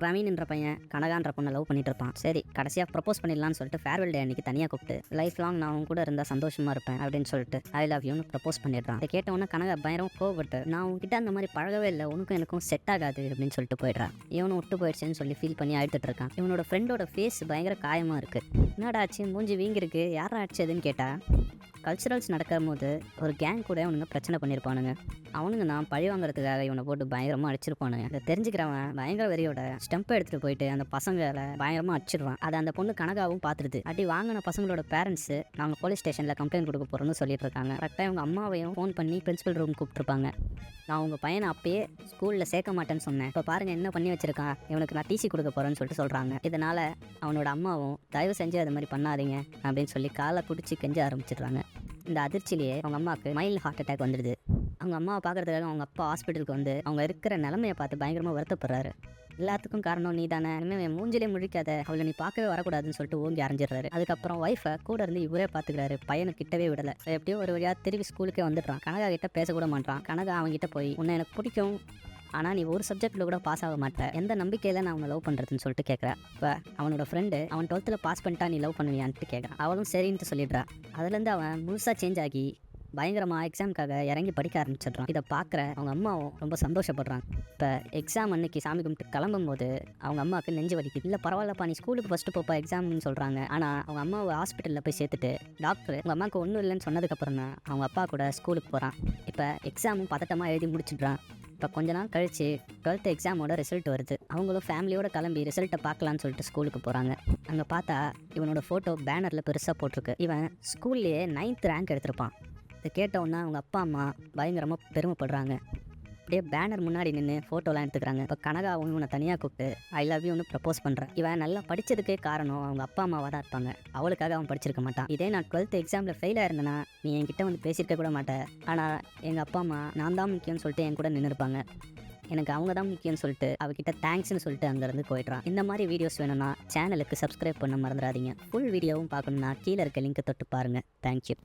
பிரவீன்ன்ற பையன் கனகான்ற பொண்ணை லவ் பண்ணிட்டு இருப்பான். சரி கடைசியாக ப்ரப்போஸ் பண்ணிடலாம்னு சொல்லிட்டு ஃபேர்வெல் டே அன்னைக்கு தனியாக கூப்பிட்டு லைஃப் லாங் நான் உன் கூட இருந்தால் சந்தோஷமா இருப்பேன் அப்படின்னு சொல்லிட்டு ஐ லவ் யூன்னு ப்ரப்போஸ் பண்ணிடுறான். இதை கேட்டவொன்னே கனகா பயங்கரம் கோவப்பட்டு நான் உன்கிட்ட அந்த மாதிரி பழகவே இல்லை, உனக்கும் எனக்கும் செட் ஆகாது அப்படின்னு சொல்லிட்டு போயிடுறான். இவனும் விட்டு போயிடுச்சுன்னு சொல்லி ஃபீல் பண்ணி அழுத்துட்டு இருக்கான். இவனோட ஃப்ரெண்டோட ஃபேஸ் பயங்கர காயமா இருக்கு. என்னடா ஆச்சு, மூஞ்சி வீங்கிருக்கு, யாரா ஆச்சுதுன்னு கேட்டா கல்ச்சுரல்ஸ் நடக்கும் போது ஒரு கேங் கூட அவனுங்க பிரச்சனை பண்ணியிருப்பானுங்க. அவனுங்க நான் பழி வாங்குறதுக்காக இவனை போட்டு பயங்கரமாக அடிச்சிருப்பானுங்க. அதை தெரிஞ்சுக்கிறவன் பயங்கர வெறியோட ஸ்டெம்பை எடுத்துகிட்டு போயிட்டு அந்த பசங்களை பயங்கரமாக அடிச்சிடுவான். அதை அந்த பொண்ணு கனகாவும் பார்த்துருது. அடி வாங்கின பசங்களோட பேரண்ட்ஸ் நாங்கள் போலீஸ் ஸ்டேஷனில் கம்ப்ளைண்ட் கொடுக்க போகிறோம்னு சொல்லிட்டு இருக்காங்க. கரெக்டாக இவங்க அம்மாவையும் ஃபோன் பண்ணி பிரின்சிபல் ரூம் கூப்பிட்டுருப்பாங்க. நான் உங்கள் பையனை அப்பயே ஸ்கூலில் சேர்க்க மாட்டேன்னு சொன்னேன், இப்போ பாருங்கள் என்ன பண்ணி வச்சிருக்கான், இவனுக்கு நான் டிசி கொடுக்க போகிறேன்னு சொல்லிட்டு சொல்கிறாங்க. இதனால் அவனோட அம்மாவும் தயவு செஞ்சு அது மாதிரி பண்ணாதீங்க அப்படின்னு சொல்லி காலை பிடிச்சி கெஞ்ச ஆரம்பிச்சிடுறாங்க. இந்த அதிர்ச்சியிலேயே அவங்க அம்மாவுக்கு மைல்டு ஹார்ட் அட்டாக் வந்துடுது. அவங்க அம்மாவை பார்க்கறதுக்காக அவங்க அப்பா ஹாஸ்பிட்டலுக்கு வந்து அவங்க இருக்கிற நிலைமையை பார்த்து பயங்கரமாக வருத்தப்படுறாரு. எல்லாத்துக்கும் காரணம் நீ தானே, இனிமேல் மூஞ்சிலே முழிக்காத, அவளை நீ பார்க்கவே வரக்கூடாதுன்னு சொல்லிட்டு ஓங்கி அரைஞ்சிடுறாரு. அதுக்கப்புறம் ஒய்ஃபை கூட இருந்து இவரே பார்த்துக்கிறாரு, பையனை கிட்டவே விடலை. எப்படியோ ஒரு வழியாக திரும்பி ஸ்கூலுக்கே வந்துடுறான். கனகா கிட்ட பேசக்கூட மாட்டான். கனகா அவங்ககிட்ட போய் உன்னை எனக்கு பிடிக்கும், ஆனால் நீ ஒரு சப்ஜெக்டில் கூட பாஸ் ஆக மாட்டேன், எந்த நம்பிக்கையில் நான் அவனை லவ் பண்ணுறதுன்னு சொல்லிட்டு கேட்குறா. இப்போ அவனோட ஃப்ரெண்டு அவன் 12th பாஸ் பண்ணிட்டா நீ லவ் பண்ணுவியான்ட்டு கேட்குறான். அவளும் சரின்ட்டு சொல்லிடுறா. அதுலேருந்து அவன் முழுசாக சேஞ்ச் ஆகி பயங்கரமாக எக்ஸாமுக்காக இறங்கி படிக்க ஆரம்பிச்சிடுறான். இதை பார்க்குற அவங்க அம்மாவும் ரொம்ப சந்தோஷப்படுறாங்க. இப்போ எக்ஸாம் அன்னைக்கு சாமி கும்பிட்டு கிளம்பும் போது அவங்க அம்மாவுக்கு நெஞ்சு வலிக்குது. இல்லை பரவாயில்லப்பா, நீ ஸ்கூலுக்கு ஃபஸ்ட்டு போப்பா எக்ஸாம்னு சொல்கிறாங்க. ஆனால் அவங்க அம்மாவை ஹாஸ்பிட்டலில் போய் சேர்த்துட்டு டாக்டர் உங்கள் அம்மாவுக்கு ஒன்றும் இல்லைன்னு சொன்னதுக்கப்புறம் தான் அவங்க அப்பா கூட ஸ்கூலுக்கு போகிறான். இப்போ எக்ஸாமும் பதட்டமாக எழுதி முடிச்சிடுறான். இப்போ கொஞ்ச நாள் கழிச்சு 12th எக்ஸாமோட ரிசல்ட் வருது. அவங்களும் ஃபேமிலியோட கிளம்பி ரிசல்ட்டை பார்க்கலான்னு சொல்லிட்டு ஸ்கூலுக்கு போகிறாங்க. அங்கே பார்த்தா இவனோட ஃபோட்டோ பேனரில் பெருசாக போட்டிருக்கு. இவன் ஸ்கூல்லையே 9th ரேங்க் எடுத்திருப்பான். இதை கேட்டவுடனே அவங்க அப்பா அம்மா பயங்கரமாக பெருமைப்படுறாங்க. அப்படியே பேனர் முன்னாடி நின்று ஃபோட்டோலாம் எடுத்துக்கிறாங்க. இப்போ கனகாவும் இவனை தனியாக கூப்பிட்டு ஐ லவ் யூன்னு ப்ரப்போஸ் பண்ணுறேன். இவன் நல்லா படித்ததுக்கே காரணம் அவங்க அப்பா அம்மாவாக தான் இருப்பாங்க, அவளுக்காக அவன் படிச்சிருக்க மாட்டான். இதே நான் 12th எக்ஸாமில் ஃபெயில் ஆயிருந்தேன்னா நீ என்கிட்ட வந்து பேசியிருக்க கூட மாட்டேன். ஆனால் எங்கள் அப்பா அம்மா நான் தான் முக்கியம்னு சொல்லிட்டு என் கூட நின்றுருப்பாங்க. எனக்கு அவங்க தான் முக்கியம்னு சொல்லிட்டு அவகிட்ட தேங்க்ஸ்னு சொல்லிட்டு அங்கேருந்து போயிடுறான். இந்த மாதிரி வீடியோஸ் வேணும்னா சேனலுக்கு சப்ஸ்கிரைப் பண்ண மறந்துடாதீங்க. ஃபுல் வீடியோவும் பார்க்கணுன்னா கீழே இருக்க லிங்க்கை தொட்டு பாருங்கள். தேங்க்யூ.